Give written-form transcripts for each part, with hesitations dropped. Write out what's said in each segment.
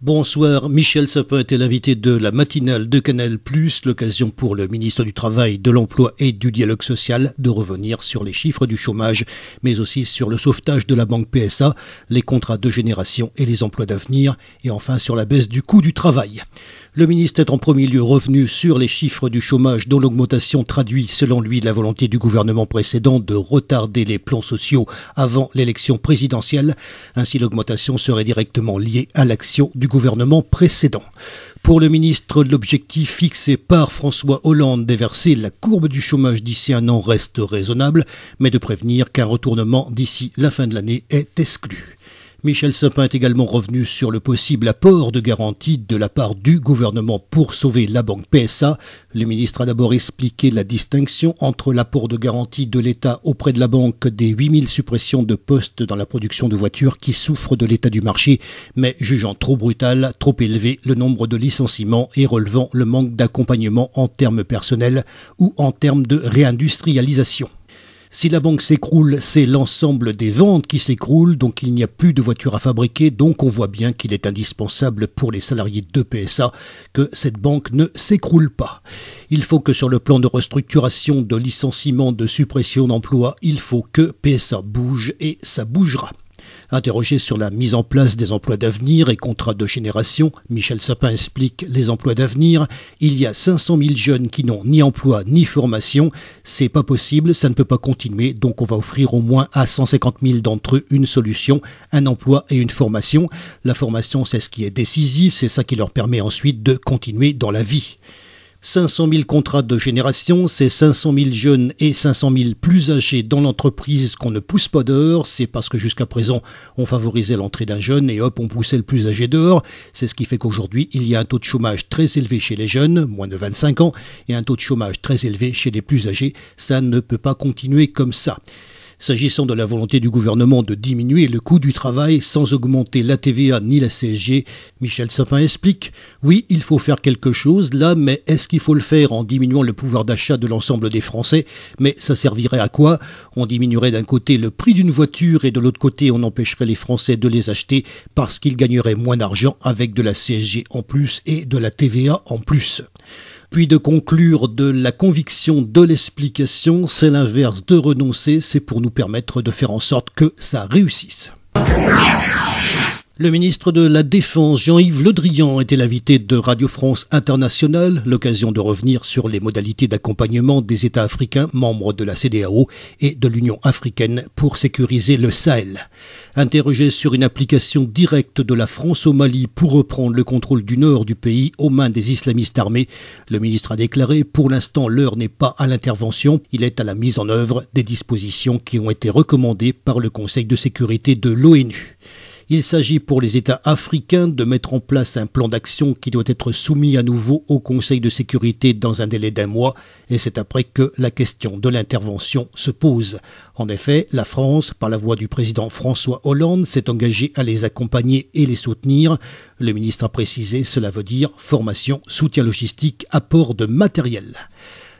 Bonsoir, Michel Sapin était l'invité de la matinale de Canal+, l'occasion pour le ministre du Travail, de l'Emploi et du Dialogue Social de revenir sur les chiffres du chômage, mais aussi sur le sauvetage de la banque PSA, les contrats de génération et les emplois d'avenir, et enfin sur la baisse du coût du travail. Le ministre est en premier lieu revenu sur les chiffres du chômage dont l'augmentation traduit, selon lui, la volonté du gouvernement précédent de retarder les plans sociaux avant l'élection présidentielle. Ainsi, l'augmentation serait directement liée à l'action du gouvernement précédent. Pour le ministre, l'objectif fixé par François Hollande d'inverser la courbe du chômage d'ici un an reste raisonnable, mais de prévenir qu'un retournement d'ici la fin de l'année est exclu. Michel Sapin est également revenu sur le possible apport de garantie de la part du gouvernement pour sauver la banque PSA. Le ministre a d'abord expliqué la distinction entre l'apport de garantie de l'État auprès de la banque des 8000 suppressions de postes dans la production de voitures qui souffrent de l'état du marché, mais jugeant trop brutal, trop élevé le nombre de licenciements et relevant le manque d'accompagnement en termes personnels ou en termes de réindustrialisation. Si la banque s'écroule, c'est l'ensemble des ventes qui s'écroulent, donc il n'y a plus de voitures à fabriquer, donc on voit bien qu'il est indispensable pour les salariés de PSA que cette banque ne s'écroule pas. Il faut que sur le plan de restructuration, de licenciement, de suppression d'emplois, il faut que PSA bouge et ça bougera. Interrogé sur la mise en place des emplois d'avenir et contrats de génération, Michel Sapin explique les emplois d'avenir. Il y a 500 000 jeunes qui n'ont ni emploi ni formation. C'est pas possible, ça ne peut pas continuer, donc on va offrir au moins à 150 000 d'entre eux une solution, un emploi et une formation. La formation, c'est ce qui est décisif, c'est ça qui leur permet ensuite de continuer dans la vie. 500 000 contrats de génération, c'est 500 000 jeunes et 500 000 plus âgés dans l'entreprise qu'on ne pousse pas dehors. C'est parce que jusqu'à présent, on favorisait l'entrée d'un jeune et hop, on poussait le plus âgé dehors. C'est ce qui fait qu'aujourd'hui, il y a un taux de chômage très élevé chez les jeunes, moins de 25 ans, et un taux de chômage très élevé chez les plus âgés. Ça ne peut pas continuer comme ça. S'agissant de la volonté du gouvernement de diminuer le coût du travail sans augmenter la TVA ni la CSG, Michel Sapin explique « Oui, il faut faire quelque chose là, mais est-ce qu'il faut le faire en diminuant le pouvoir d'achat de l'ensemble des Français ? Mais ça servirait à quoi ? On diminuerait d'un côté le prix d'une voiture et de l'autre côté on empêcherait les Français de les acheter parce qu'ils gagneraient moins d'argent avec de la CSG en plus et de la TVA en plus. » Puis de conclure de la conviction de l'explication, c'est l'inverse de renoncer, c'est pour nous permettre de faire en sorte que ça réussisse. Le ministre de la Défense, Jean-Yves Le Drian, était l'invité de Radio France Internationale, l'occasion de revenir sur les modalités d'accompagnement des États africains membres de la CEDEAO et de l'Union africaine pour sécuriser le Sahel. Interrogé sur une application directe de la France au Mali pour reprendre le contrôle du nord du pays aux mains des islamistes armés, le ministre a déclaré « Pour l'instant, l'heure n'est pas à l'intervention, il est à la mise en œuvre des dispositions qui ont été recommandées par le Conseil de sécurité de l'ONU ». Il s'agit pour les États africains de mettre en place un plan d'action qui doit être soumis à nouveau au Conseil de sécurité dans un délai d'1 mois, et c'est après que la question de l'intervention se pose. En effet, la France, par la voix du président François Hollande, s'est engagée à les accompagner et les soutenir. Le ministre a précisé, cela veut dire formation, soutien logistique, apport de matériel.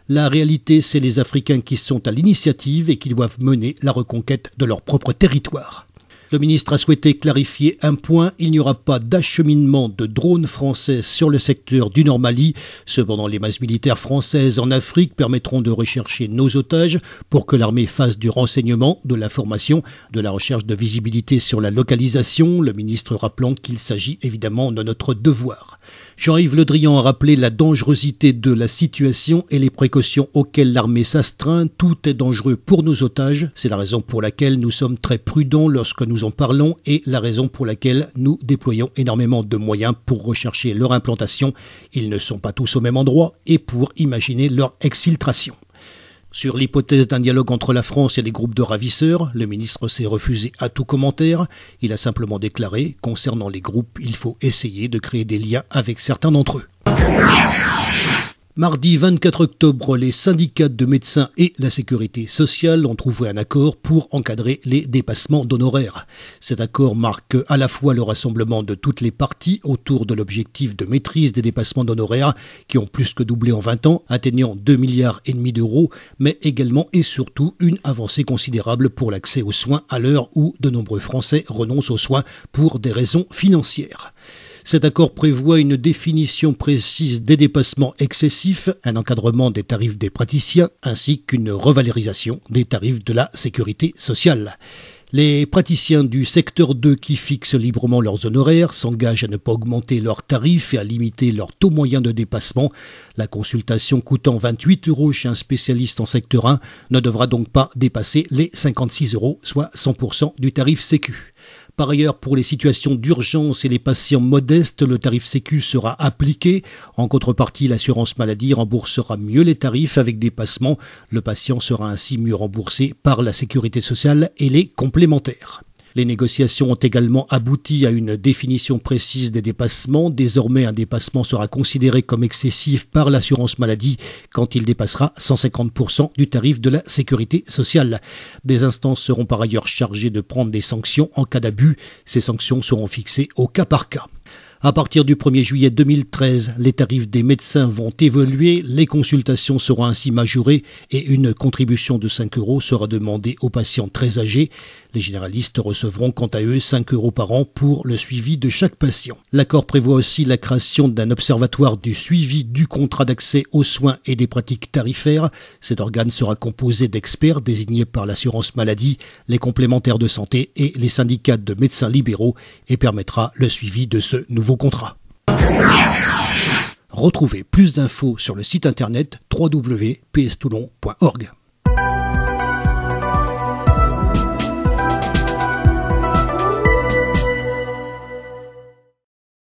La réalité, c'est les Africains qui sont à l'initiative et qui doivent mener la reconquête de leur propre territoire. Le ministre a souhaité clarifier un point, il n'y aura pas d'acheminement de drones français sur le secteur du Nord Mali. Cependant, les bases militaires françaises en Afrique permettront de rechercher nos otages pour que l'armée fasse du renseignement, de l'information, de la recherche de visibilité sur la localisation, le ministre rappelant qu'il s'agit évidemment de notre devoir. Jean-Yves Le Drian a rappelé la dangerosité de la situation et les précautions auxquelles l'armée s'astreint. Tout est dangereux pour nos otages. C'est la raison pour laquelle nous sommes très prudents lorsque nous en parlons et la raison pour laquelle nous déployons énormément de moyens pour rechercher leur implantation. Ils ne sont pas tous au même endroit et pour imaginer leur exfiltration. Sur l'hypothèse d'un dialogue entre la France et les groupes de ravisseurs, le ministre s'est refusé à tout commentaire. Il a simplement déclaré, concernant les groupes, il faut essayer de créer des liens avec certains d'entre eux. Mardi 24 octobre, les syndicats de médecins et la sécurité sociale ont trouvé un accord pour encadrer les dépassements d'honoraires. Cet accord marque à la fois le rassemblement de toutes les parties autour de l'objectif de maîtrise des dépassements d'honoraires qui ont plus que doublé en 20 ans, atteignant 2,5 milliards d'euros, mais également et surtout une avancée considérable pour l'accès aux soins à l'heure où de nombreux Français renoncent aux soins pour des raisons financières. Cet accord prévoit une définition précise des dépassements excessifs, un encadrement des tarifs des praticiens, ainsi qu'une revalorisation des tarifs de la sécurité sociale. Les praticiens du secteur 2 qui fixent librement leurs honoraires s'engagent à ne pas augmenter leurs tarifs et à limiter leur taux moyen de dépassement. La consultation coûtant 28 € chez un spécialiste en secteur 1 ne devra donc pas dépasser les 56 €, soit 100% du tarif Sécu. Par ailleurs, pour les situations d'urgence et les patients modestes, le tarif Sécu sera appliqué. En contrepartie, l'assurance maladie remboursera mieux les tarifs avec dépassement. Le patient sera ainsi mieux remboursé par la sécurité sociale et les complémentaires. Les négociations ont également abouti à une définition précise des dépassements. Désormais, un dépassement sera considéré comme excessif par l'assurance maladie quand il dépassera 150% du tarif de la sécurité sociale. Des instances seront par ailleurs chargées de prendre des sanctions en cas d'abus. Ces sanctions seront fixées au cas par cas. À partir du 1er juillet 2013, les tarifs des médecins vont évoluer, les consultations seront ainsi majorées et une contribution de 5 € sera demandée aux patients très âgés. Les généralistes recevront quant à eux 5 € par an pour le suivi de chaque patient. L'accord prévoit aussi la création d'un observatoire du suivi du contrat d'accès aux soins et des pratiques tarifaires. Cet organe sera composé d'experts désignés par l'assurance maladie, les complémentaires de santé et les syndicats de médecins libéraux et permettra le suivi de ce nouveau contrat. Retrouvez plus d'infos sur le site internet www.pstoulon.org.